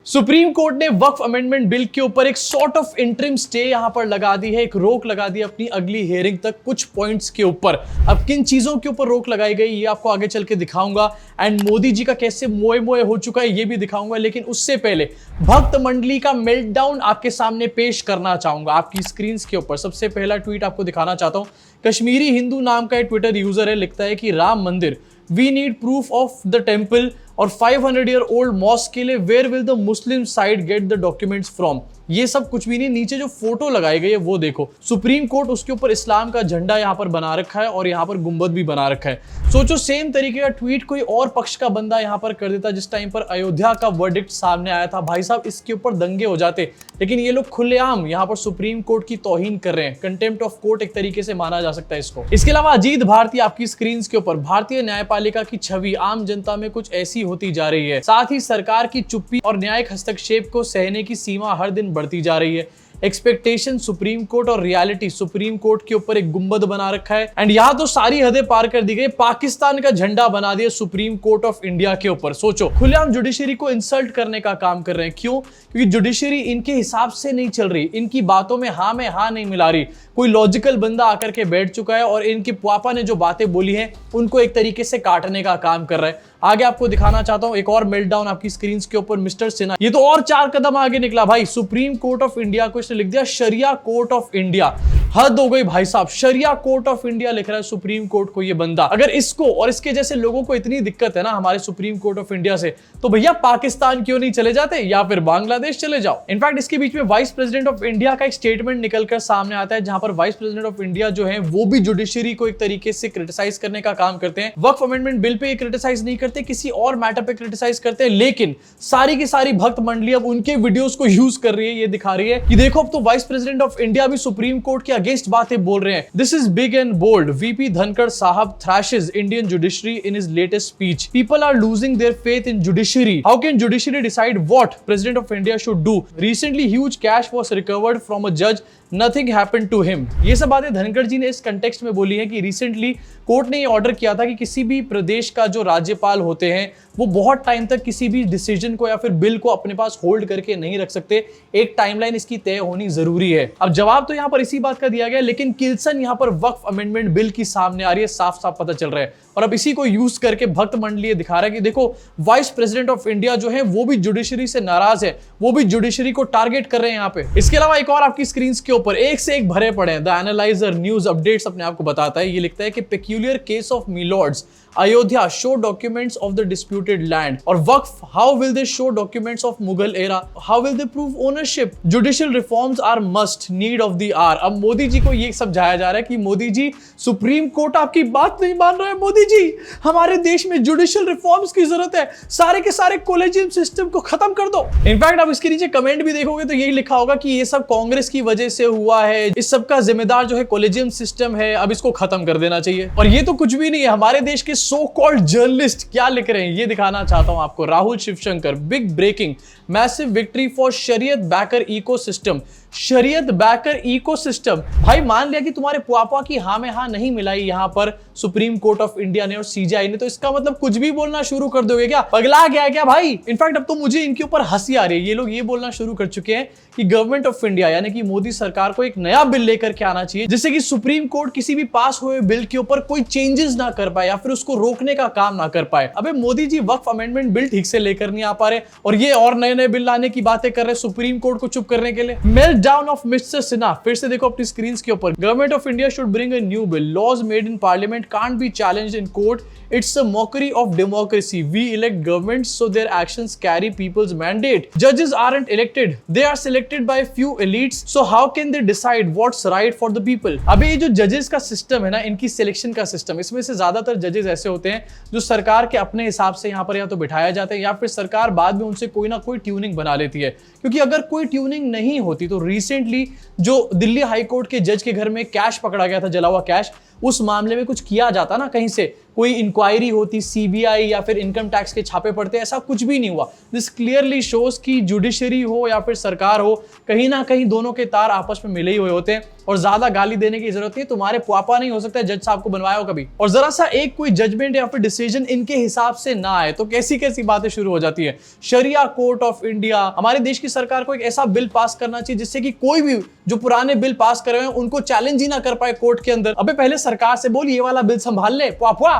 Supreme court ने वक्फ amendment bill के ऊपर एक सॉर्ट ऑफ इंटरिम स्टे यहां पर लगा दी है, एक रोक लगा दी अपनी अगली हियरिंग तक कुछ पॉइंट्स के ऊपर। अब किन चीजों के ऊपर रोक लगाई गई ये आपको आगे चल के दिखाऊंगा, एंड मोदी जी का कैसे मोए मोए हो चुका है ये भी दिखाऊंगा। लेकिन उससे पहले भक्त मंडली का मेल्टडाउन आपके सामने पेश करना चाहूंगा आपकी स्क्रीन के ऊपर। सबसे पहला ट्वीट आपको दिखाना चाहता हूं, कश्मीरी हिंदू नाम का एक ट्विटर यूजर है, लिखता है कि Ram Mandir, we need proof of the temple, और 500 ईयर ओल्ड मॉस्क के लिए where will the Muslim side get the documents from. ये सब कुछ भी नहीं, नीचे जो फोटो लगाई गई है वो देखो। सुप्रीम कोर्ट उसके ऊपर इस्लाम का झंडा यहां पर बना रखा है और यहां पर गुंबद भी बना रखा है। सोचो सेम तरीके का ट्वीट कोई और पक्ष का बंदा यहां पर कर देता जिस टाइम पर अयोध्या का वर्डिक्ट सामने आया था, भाई साहब इसके ऊपर दंगे हो जाते। लेकिन ये लोग खुलेआम यहां पर सुप्रीम कोर्ट की तौहीन कर रहे हैं, कंटेम्प्ट ऑफ कोर्ट एक तरीके से माना जा सकता है इसको। इसके अलावा अजीत भारती आपकी स्क्रीन के ऊपर, भारतीय न्यायपालिका की छवि आम जनता में कुछ ऐसी होती जा रही है, साथ ही सरकार की चुप्पी और न्यायिक हस्तक्षेप को सहने की सीमा हर दिन बढ़ती जा रही है। एक्सपेक्टेशन सुप्रीम कोर्ट और रियलिटी, सुप्रीम कोर्ट के ऊपर एक गुंबद बना रखा है, एंड यहां तो सारी हदें पार कर दी गई, पाकिस्तान का झंडा बना दिया सुप्रीम कोर्ट ऑफ इंडिया के ऊपर। सोचो खुलेआम जुडिशरी को इंसल्ट करने का काम कर रहे हैं। क्यों? क्योंकि जुडिशरी इनके हिसाब से नहीं चल रही, इनकी बातों में हाँ में हाँ नहीं मिला रही। कोई लॉजिकल बंदा आकर के बैठ चुका है और इनके पापा ने जो बातें बोली हैं उनको एक तरीके से काटने का काम कर रहा है। आगे आपको दिखाना चाहता हूं एक और मेल्टडाउन आपकी स्क्रीन के ऊपर, मिस्टर सिन्हा, ये तो और 4 कदम आगे निकला भाई। सुप्रीम कोर्ट ऑफ इंडिया को इसने लिख दिया शरिया कोर्ट ऑफ इंडिया। हद हो गई भाई साहब, शरिया कोर्ट ऑफ इंडिया लिख रहा है सुप्रीम कोर्ट को ये बंदा। अगर इसको और इसके जैसे लोगों को इतनी दिक्कत है ना हमारे सुप्रीम कोर्ट ऑफ इंडिया से, तो भैया पाकिस्तान क्यों नहीं चले जाते या फिर बांग्लादेश चले जाओ। इनफैक्ट इसके बीच में वाइस प्रेसिडेंट ऑफ इंडिया का एक स्टेटमेंट निकलकर सामने आता है, जहां पर वाइस प्रेसिडेंट ऑफ इंडिया जो है वो भी जुडिशरी को एक तरीके से क्रिटिसाइज करने का काम करते हैं। वक्फ अमेंडमेंट बिल पे क्रिटिसाइज नहीं करते, किसी और मैटर पे क्रिटिसाइज करते हैं, लेकिन सारी की सारी भक्त मंडली अब उनके वीडियोस को यूज कर रही है। ये दिखा रही है कि देखो अब तो वाइस प्रेसिडेंट ऑफ इंडिया भी सुप्रीम कोर्ट के अगेंस्ट बातें बोल रहे हैं। This is big and bold, VP Dhankhar साहब thrashes Indian judiciary in his latest speech. People are losing their faith in judiciary. How can judiciary decide what President of India should do? Recently huge cash was recovered from a judge. Nothing happened to him. ये सब बातें धनखड़ जी ने इस context में बोली है कि recently court ने ये ऑर्डर किया था कि किसी भी प्रदेश का जो राज्यपाल होते हैं वो बहुत टाइम तक किसी भी डिसीजन को या फिर बिल को अपने पास होल्ड करके नहीं रख सकते, एक टाइमलाइन इसकी तय होनी जरूरी है। अब जवाब तो यहां पर इसी बात का दिया गया, लेकिन किल्सन यहां पर वक्फ अमेंडमेंट बिल की सामने आ रही है, साफ साफ पता चल रहा है। और अब इसी को यूज करके भक्त मंडली दिखा रहा है कि देखो वाइस प्रेसिडेंट ऑफ इंडिया जो है वो भी जुडिशरी से नाराज है, वो भी जुडिशरी को टारगेट कर रहे हैं यहाँ पे। इसके अलावा एक और आपकी स्क्रीन के ऊपर एक से एक भरे पड़े हैं। द एनालाइजर न्यूज अपडेट्स अपने आप को बताता है, ये लिखता है कि peculiar case of milords, Ayodhya show documents of the disputed land, और Waqf how will they show documents of Mughal era, how will they prove ownership, judicial reforms are must need of the hour. अब मोदी जी को ये समझाया जा रहा है कि मोदी जी सुप्रीम कोर्ट आपकी बात नहीं मान रहा है, मोदी जी हमारे देश में जुडिशियल रिफॉर्म्स की जरूरत है, सारे के सारे कॉलेजियम सिस्टम को खत्म कर दो। इनफैक्ट आप इसके नीचे कमेंट भी देखोगे तो यही लिखा होगा कि ये सब कांग्रेस की वजह से हुआ है, इस सब का जिम्मेदार जो है कॉलेजियम सिस्टम है, अब इसको खत्म कर देना चाहिए। और ये तो कुछ भी नहीं है, हमारे देश के सो कॉल्ड जर्नलिस्ट क्या लिख रहे हैं ये दिखाना चाहता हूं आपको। Rahul Shivshankar, big breaking, massive victory for शरीयत बैकर इकोसिस्टम। शरीयत बैकर इकोसिस्टम, भाई मान लिया कि तुम्हारे पापा की हाँ में हाँ नहीं मिलाई यहां पर सुप्रीम कोर्ट ऑफ इंडिया ने और सीजीआई ने, तो इसका मतलब कुछ भी बोलना शुरू कर दोगे क्या? पगला गया क्या भाई? इनफैक्ट अब तो मुझे इनके ऊपर हंसी आ रही है। ये लोग ये बोलना शुरू कर चुके हैं कि गवर्नमेंट ऑफ इंडिया यानी कि मोदी सरकार को एक नया बिल लेकर के आना चाहिए जिससे कि सुप्रीम कोर्ट किसी भी पास हुए बिल के ऊपर कोई चेंजेस ना कर पाए या फिर उसको रोकने का काम ना कर पाए। अबे मोदी जी वक्फ अमेंडमेंट बिल ठीक से लेकर नहीं आ पा रहे और ये और नए नए बिल लाने की बातें कर रहे सुप्रीम कोर्ट को चुप करने के लिए। मेल्टडाउन ऑफ मिस्टर सिन्हा, फिर से देखो अपनी स्क्रीन के ऊपर, government of India should bring a new bill, laws made in parliament can't be challenged in court. It's a mockery of democracy. We elect governments so their actions carry people's mandate. Judges aren't elected. They are selected by few elites. So how can they decide what's right for the people? अबे ये जो जजेस का system है ना, इनकी selection का system, इसमें से ज्यादातर जजेस ऐसे होते हैं जो सरकार के अपने हिसाब से यहाँ पर या तो बिठाया जाते हैं या फिर सरकार बाद में उनसे कोई ना कोई ट्यूनिंग बना लेती है। क्योंकि अगर कोई ट्यूनिंग नहीं होती तो रिसेंटली जो दिल्ली हाईकोर्ट के जज के घर में कैश पकड़ा गया था, जला हुआ कैश, उस मामले में कुछ किया जाता ना, कहीं से कोई इंक्वायरी होती, सीबीआई या फिर इनकम टैक्स के छापे पड़ते, ऐसा कुछ भी नहीं हुआ। दिस क्लियरली शोज कि जुडिशरी हो या फिर सरकार हो, कहीं ना कहीं दोनों के तार आपस में मिले ही हुए होते हैं और ज्यादा गाली देने की जरूरत नहीं। तुम्हारे पापा नहीं हो सकता जज साहब को बनवाया हो कभी, और जरा सा एक कोई जजमेंट या फिर डिसीजन इनके हिसाब से ना आए तो कैसी कैसी बातें शुरू हो जाती है। शरिया कोर्ट ऑफ इंडिया, हमारे देश की सरकार को एक ऐसा बिल पास करना चाहिए जिससे कि कोई भी जो पुराने बिल पास करे हुए हैं उनको चैलेंज ही ना कर पाए कोर्ट के अंदर। अबे पहले सरकार से बोल ये वाला बिल संभाल ले।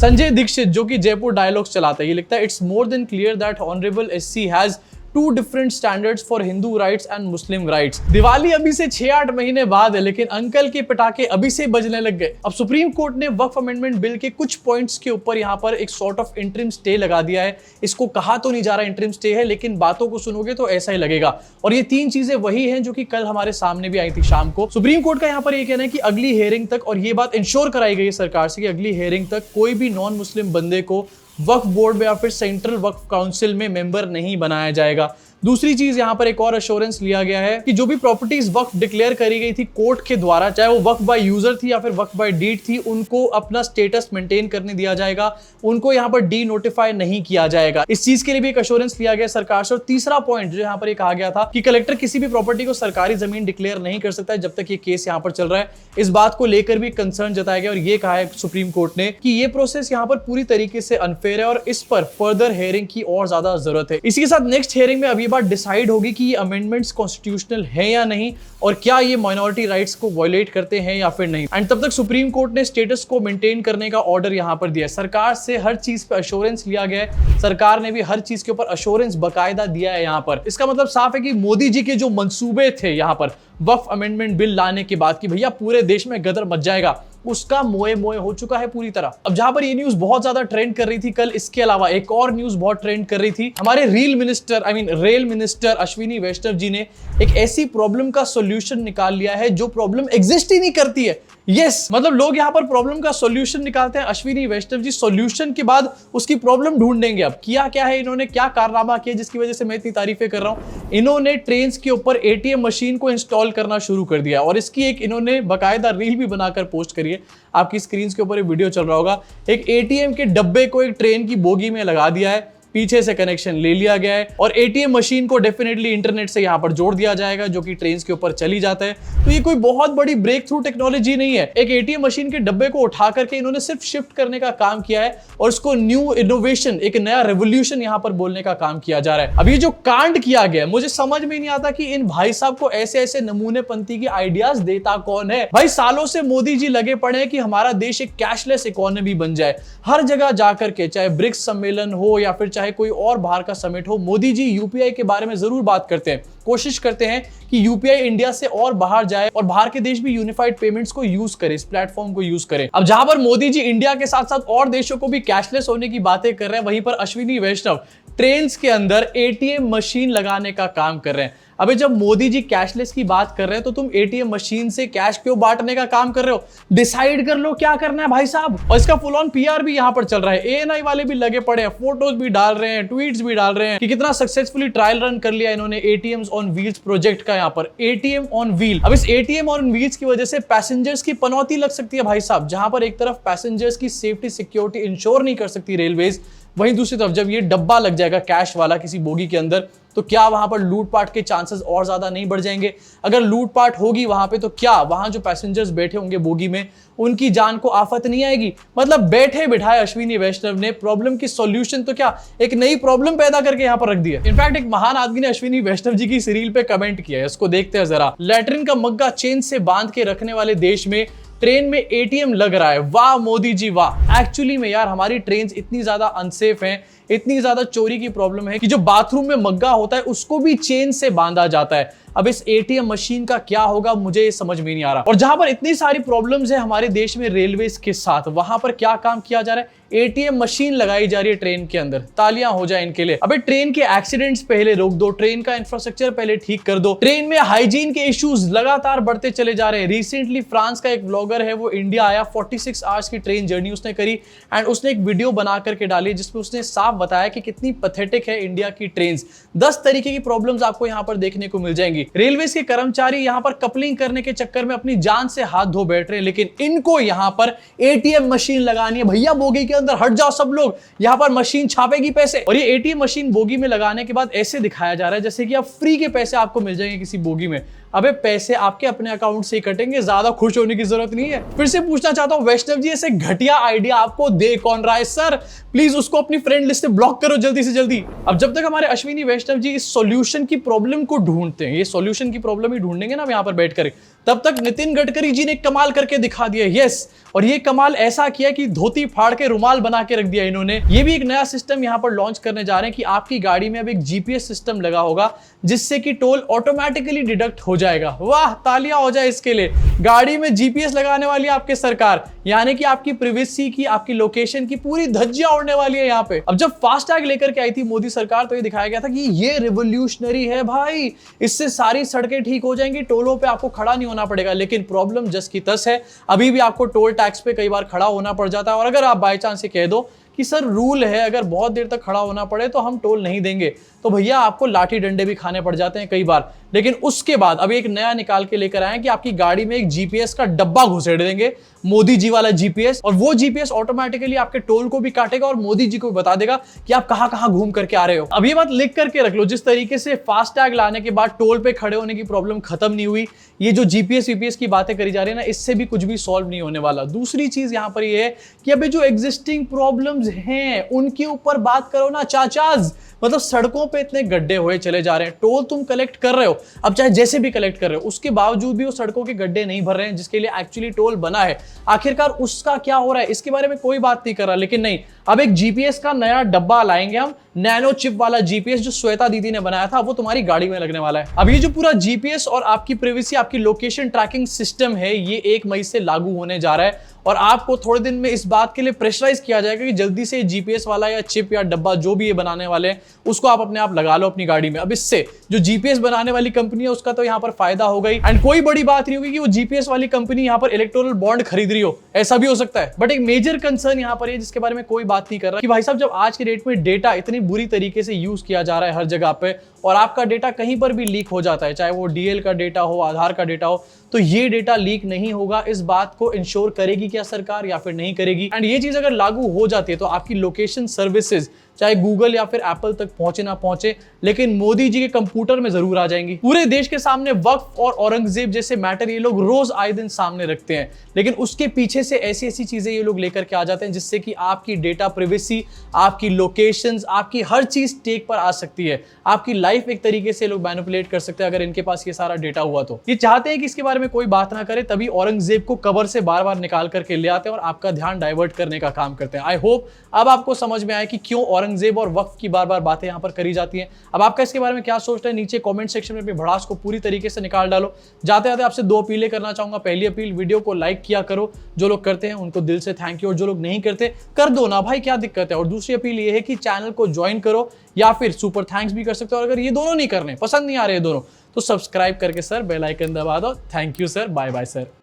संजय दीक्षित जो कि जयपुर डायलॉग्स चलाता है, ये लिखता है it's more than clear that honourable SC has two different standards for Hindu rights and Muslim rights. Diwali अभी से 6-8 महीने बाद है, लेकिन अंकल के पटाखे अभी से बजने लग गए। अब सुप्रीम कोर्ट ने वक्फ अमेंडमेंट बिल के कुछ पॉइंट्स के ऊपर यहाँ पर एक सॉर्ट ऑफ इंटरिम स्टे लगा दिया है। इसको कहा तो नहीं जा रहा इंटरिम स्टे है, लेकिन बातों को सुनोगे तो ऐसा ही लगेगा। और ये 3 चीजें वही हैं जो कि कल हमारे सामने भी आई थी शाम को। सुप्रीम कोर्ट का यहाँ पर ये कहना है कि अगली हियरिंग तक, और ये बात इंश्योर कराई गई है सरकार से कि अगली हियरिंग तक कोई भी नॉन मुस्लिम बंदे को वक्फ बोर्ड में या फिर सेंट्रल वक्फ काउंसिल में मेंबर नहीं बनाया जाएगा। दूसरी चीज यहां पर एक और अश्योरेंस लिया गया है कि जो भी प्रॉपर्टीज वक्फ डिक्लेयर करी गई थी कोर्ट के द्वारा, चाहे वो वक्फ बाय यूजर थी या फिर वक्फ बाय डीड थी, उनको अपना स्टेटस मेंटेन करने दिया जाएगा, उनको यहां पर डी नोटिफाई नहीं किया जाएगा। इस चीज के लिए भी एक अश्योरेंस लिया गया सरकार से। और तीसरा पॉइंट जो यहां पर कहा गया था कि कलेक्टर किसी भी प्रॉपर्टी को सरकारी जमीन डिक्लेयर नहीं कर सकता है जब तक ये केस यहां पर चल रहा है। इस बात को लेकर भी कंसर्न जताया गया और ये कहा है सुप्रीम कोर्ट ने कि ये प्रोसेस यहां पर पूरी तरीके से अनफेयर है और इस पर फर्दर हियरिंग की और ज्यादा जरूरत है। इसी के साथ नेक्स्ट हियरिंग में अब ये बात डिसाइड होगी कि ये अमेंडमेंट्स कॉन्स्टिट्यूशनल है या नहीं, और क्या ये माइनॉरिटी राइट्स को वायलेट करते हैं या फिर नहीं। एंड तब तक सुप्रीम कोर्ट ने स्टेटस को मेंटेन करने का ऑर्डर यहां पर दिया है। सरकार से हर चीज पे अश्योरेंस लिया गया है, सरकार ने भी हर चीज के ऊपर अश्योरेंस बकायदा दिया है यहां पर। इसका मतलब साफ है कि मोदी जी के जो मंसूबे थे यहां पर वक्फ अमेंडमेंट बिल लाने के बाद कि भैया पूरे देश में गदर मच जाएगा, उसका मोए मोए हो चुका है पूरी तरह। अब जहां पर ये न्यूज बहुत ज्यादा ट्रेंड कर रही थी कल, इसके अलावा एक और न्यूज बहुत ट्रेंड कर रही थी। हमारे रेल मिनिस्टर अश्विनी वैष्णव जी ने एक ऐसी प्रॉब्लम का सॉल्यूशन निकाल लिया है जो प्रॉब्लम एग्जिस्ट ही नहीं करती है। यस, मतलब लोग यहां पर प्रॉब्लम का सॉल्यूशन निकालते हैं, अश्विनी वैष्णव जी सॉल्यूशन के बाद उसकी प्रॉब्लम ढूंढेंगे। अब किया क्या है इन्होंने, क्या कारनामा किया जिसकी वजह से मैं इतनी तारीफें कर रहा हूं। इन्होंने ट्रेन के ऊपर एटीएम मशीन को इंस्टॉल करना शुरू कर दिया और इसकी एक इन्होंने बाकायदा रील भी बनाकर पोस्ट करी है। आपकी स्क्रीन के ऊपर एक वीडियो चल रहा होगा। एक एटीएम के डब्बे को एक ट्रेन की बोगी में लगा दिया है, पीछे से कनेक्शन ले लिया गया है और एटीएम मशीन को डेफिनेटली इंटरनेट से यहां पर जोड़ दिया जाएगा जो कि ट्रेन के ऊपर चली जाता है। तो ये कोई बहुत बड़ी ब्रेक थ्रू टेक्नोलॉजी नहीं है। एक एटीएम मशीन के डब्बे को उठा करके इन्होंने सिर्फ शिफ्ट करने का काम किया है और इसको न्यू इनोवेशन, एक नया रेवोल्यूशन यहां पर बोलने का काम किया जा रहा है। अब ये जो कांड किया गया मुझे समझ में नहीं आता कि इन भाई साहब को ऐसे ऐसे नमूने पंथी की आइडियाज देता कौन है। भाई सालों से मोदी जी लगे पड़े हैं कि हमारा देश एक कैशलेस इकोनॉमी बन जाए। हर जगह जाकर के, चाहे ब्रिक्स सम्मेलन हो या फिर चाहे कोई और बाहर का समिट हो, मोदी जी यूपीआई के बारे में जरूर बात करते हैं, कोशिश करते हैं कि यूपीआई इंडिया से और बाहर जाए और बाहर के देश भी यूनिफाइड पेमेंट्स को यूज करें, इस प्लेटफॉर्म को यूज करें। अब जहां पर मोदी जी इंडिया के साथ साथ और देशों को भी कैशलेस होने की बातें कर रहे हैं, वहीं पर अश्विनी वैष्णव ट्रेन के अंदर एटीएम मशीन लगाने का काम कर रहे हैं। अबे जब मोदी जी कैशलेस की बात कर रहे हैं तो तुम एटीएम मशीन से कैश क्यों बांटने का काम कर रहे हो? डिसाइड कर लो क्या करना है भाई साहब। और इसका फुल ऑन पीआर भी यहां पर चल रहा है, एएनआई वाले भी लगे पड़े हैं, फोटोज भी डाल रहे हैं, ट्वीट्स भी डाल रहे हैं कि कितना सक्सेसफुली ट्रायल रन कर लिया इन्होंने एटीएम्स ऑन व्हील्स प्रोजेक्ट का। यहां पर एटीएम ऑन व्हील, अब इस एटीएम ऑन व्हील्स की वजह से पैसेंजर्स की पनौती लग सकती है भाई साहब। जहां पर एक तरफ पैसेंजर्स की सेफ्टी सिक्योरिटी इंश्योर नहीं कर सकती रेलवेज, वहीं दूसरी तरफ जब ये डब्बा लग जाएगा कैश वाला किसी बोगी के अंदर तो क्या वहां पर लूटपाट के चांसेस और ज्यादा नहीं बढ़ जाएंगे? अगर लूटपाट होगी वहां पे तो क्या वहां जो पैसेंजर्स बैठे होंगे बोगी में उनकी जान को आफत नहीं आएगी? मतलब बैठे बिठाए अश्विनी वैष्णव ने प्रॉब्लम की सॉल्यूशन तो क्या एक नई प्रॉब्लम पैदा करके यहां पर रख दी है। इनफैक्ट एक महान आदमी ने अश्विनी वैष्णव जी की इस रील पे कमेंट किया है, इसको देखते हैं जरा। लैट्रिन का मग्गा चेन से बांध के रखने वाले देश में ट्रेन में एटीएम लग रहा है, वाह मोदी जी वाह। एक्चुअली में यार हमारी ट्रेन इतनी ज्यादा अनसेफ हैं, इतनी ज्यादा चोरी की प्रॉब्लम है कि जो बाथरूम में मग्गा होता है उसको भी चेन से बांधा जाता है। अब इस एटीएम मशीन का क्या होगा मुझे समझ में नहीं आ रहा। और जहां पर इतनी सारी प्रॉब्लम्स है हमारे देश में रेलवेज के साथ, वहां पर क्या काम किया जा रहा है? एटीएम मशीन लगाई जा रही है ट्रेन के अंदर। तालियां हो जाए इनके लिए। अबे ट्रेन के एक्सीडेंट्स पहले रोक दो, ट्रेन का इंफ्रास्ट्रक्चर पहले ठीक कर दो। ट्रेन में हाइजीन के इश्यूज लगातार बढ़ते चले जा रहे हैं। रिसेंटली फ्रांस का एक ब्लॉगर है, वो इंडिया आया, 46 आवर्स की ट्रेन जर्नी उसने करी एंड उसने एक वीडियो बना करके डाली जिसमें उसने साफ बताया कि कितनी पैथेटिक है इंडिया की ट्रेन्स। 10 तरीके की प्रॉब्लम्स आपको यहाँ पर देखने को मिल जाएंगी। रेलवे के कर्मचारी यहाँ पर कपलिंग करने के चक्कर में अपनी जान से हाथ धो बैठ रहे हैं, लेकिन इनको यहाँ पर एटीएम मशीन लगानी है। भैया बोगी के अंदर हट जाओ सब लोग, यहाँ पर मशीन छापेगी पैसे। और ये एटीएम मशीन बोगी में लगाने के बाद ऐसे दिखाया जा रहा है जैसे कि आप फ्री के पैसे आपको मिल जाएंगे किसी बोगी में। अबे पैसे आपके अपने अकाउंट से ही कटेंगे, ज्यादा खुश होने की जरूरत नहीं है। फिर से पूछना चाहता हूं वैष्णव जी, ऐसे घटिया आइडिया आपको दे कौन रहा है सर? प्लीज उसको अपनी फ्रेंड लिस्ट से ब्लॉक करो जल्दी से जल्दी। अब जब तक हमारे अश्विनी वैष्णव जी इस सॉल्यूशन की प्रॉब्लम को ढूंढते हैं, ये सॉल्यूशन की प्रॉब्लम ही ढूंढेंगे ना यहां पर बैठकर, तब तक नितिन गडकरी जी ने कमाल करके दिखा दिया। यस, और ये कमाल ऐसा किया कि धोती फाड़ के रुमाल बना के रख दिया इन्होंने। ये भी एक नया सिस्टम यहां पर लॉन्च करने जा रहे हैं कि आपकी गाड़ी में अब एक जीपीएस सिस्टम लगा होगा जिससे कि टोल ऑटोमेटिकली डिडक्ट हो जाएगा। वाह, तालियां हो जाए इसके लिए। गाड़ी में जीपीएस लगाने वाली है आपकी सरकार, यानी कि आपकी प्राइवेसी की, आपकी लोकेशन की पूरी धज्जियां उड़ने वाली है यहाँ पे। अब जब फास्टैग लेकर के आई थी मोदी सरकार तो ये दिखाया गया था कि ये रिवोल्यूशनरी है भाई, इससे सारी सड़कें ठीक हो जाएंगी, टोलों पे आपको खड़ा नहीं होना पड़ेगा। लेकिन प्रॉब्लम जस की तस है, अभी भी आपको टोल टैक्स पे कई बार खड़ा होना पड़ जाता है। और अगर आप बाय चांस से कह दो कि सर रूल है, अगर बहुत देर तक खड़ा होना पड़े तो हम टोल नहीं देंगे, तो भैया आपको लाठी डंडे भी खाने पड़ जाते हैं कई बार। लेकिन उसके बाद अभी एक नया निकाल के लेकर आए हैं कि आपकी गाड़ी में एक जीपीएस का डब्बा घुसेड़ देंगे, मोदी जी वाला जीपीएस, और वो जीपीएस ऑटोमेटिकली आपके टोल को भी काटेगा और मोदी जी को भी बता देगा कि आप कहां कहां घूम करके आ रहे हो। अब ये बात लिख करके रख लो, जिस तरीके से फास्टैग लाने के बाद टोल पे खड़े होने की प्रॉब्लम खत्म नहीं हुई, ये जो जीपीएस वीपीएस की बातें करी जा रही है ना, इससे भी कुछ भी सॉल्व नहीं होने वाला। दूसरी चीज यहां पर ये है कि अभी जो एग्जिस्टिंग प्रॉब्लम्स हैं उनके ऊपर बात करो ना चाचाज। मतलब सड़कों पे इतने गड्ढे हुए चले जा रहे हैं, टोल तुम कलेक्ट कर रहे हो, अब चाहे जैसे भी कलेक्ट कर रहे हो, उसके बावजूद भी वो सड़कों के गड्ढे नहीं भर रहे हैं जिसके लिए एक्चुअली टोल बना है। आखिरकार उसका क्या हो रहा है, इसके बारे में कोई बात नहीं कर रहा। लेकिन नहीं, अब एक जीपीएस का नया डब्बा लाएंगे हम, नैनो चिप वाला जीपीएस जो श्वेता दीदी ने बनाया था, वो तुम्हारी गाड़ी में लगने वाला है। अब ये जो पूरा जीपीएस और आपकी प्राइवेसी, आपकी लोकेशन ट्रैकिंग सिस्टम है, ये 1 मई से लागू होने जा रहा है। और आपको थोड़े दिन में इस बात के लिए प्रेशराइज किया जाएगा कि जल्दी से जीपीएस वाला या चिप या डब्बा जो भी ये बनाने वाले हैं उसको आप अपने आप लगा लो अपनी गाड़ी में। अब इससे जो जीपीएस बनाने वाली कंपनी है उसका तो यहाँ पर फायदा होगा ही, एंड कोई बड़ी बात नहीं होगी कि वो जीपीएस वाली कंपनी यहाँ पर इलेक्टोरल बॉन्ड खरीद रही हो, ऐसा भी हो सकता है। बट एक मेजर कंसर्न यहाँ पर है जिसके बारे में कोई बात नहीं कर रहा कि भाई साहब, जब आज के डेट में डेटा इतनी बुरी तरीके से यूज किया जा रहा है हर जगह पे, और आपका डेटा कहीं पर भी लीक हो जाता है, चाहे वो डीएल का डेटा हो, आधार का डेटा हो, तो ये डेटा लीक नहीं होगा। इस बात को इंश्योर करेगी क्या सरकार या फिर नहीं करेगी? एंड ये चीज अगर लागू हो जाती है तो आपकी लोकेशन सर्विसेज चाहे गूगल या फिर एप्पल तक पहुंचे ना पहुंचे, लेकिन मोदी जी के कंप्यूटर में जरूर आ जाएंगी। पूरे देश के सामने वक्फ और औरंगजेब जैसे मैटर ये लोग रोज आए दिन सामने रखते हैं, लेकिन उसके पीछे से ऐसी ऐसी चीजें ये लोग लेकर के आ जाते हैं जिससे कि आपकी डेटा प्राइवेसी, आपकी लोकेशंस, आपकी हर चीज टेक पर आ सकती है। आपकी लाइफ एक तरीके से लोग मैनिपुलेट कर सकते हैं अगर इनके पास ये सारा डेटा हुआ तो। ये चाहते हैं कि इसके बारे में कोई बात ना करे, तभी औरंगजेब को कब्र से बार बार निकाल करके ले आते हैं और आपका ध्यान डाइवर्ट करने का काम करते हैं। आई होप अब आपको समझ में आया कि क्यों औरंगजेब और वक्फ की बार बार बातें यहां पर करी जाती हैं। अब आपका इसके बारे में क्या सोचता है, नीचे कमेंट सेक्शन में अपनी भड़ास को पूरी तरीके से निकाल डालो। जाते जाते आपसे 2 अपीलें करना चाहूंगा। पहली अपील, वीडियो को लाइक किया करो, जो लोग करते हैं उनको दिल से थैंक यू, और जो लोग नहीं करते कर दो ना भाई, क्या दिक्कत है। और दूसरी अपील ये है कि चैनल को ज्वाइन करो या फिर सुपर थैंक्स भी कर सकते हो, और अगर ये दोनों नहीं करने, पसंद नहीं आ रहे दोनों, तो सब्सक्राइब करके सर बेल आइकन दबा दो। Thank you sir, bye bye sir.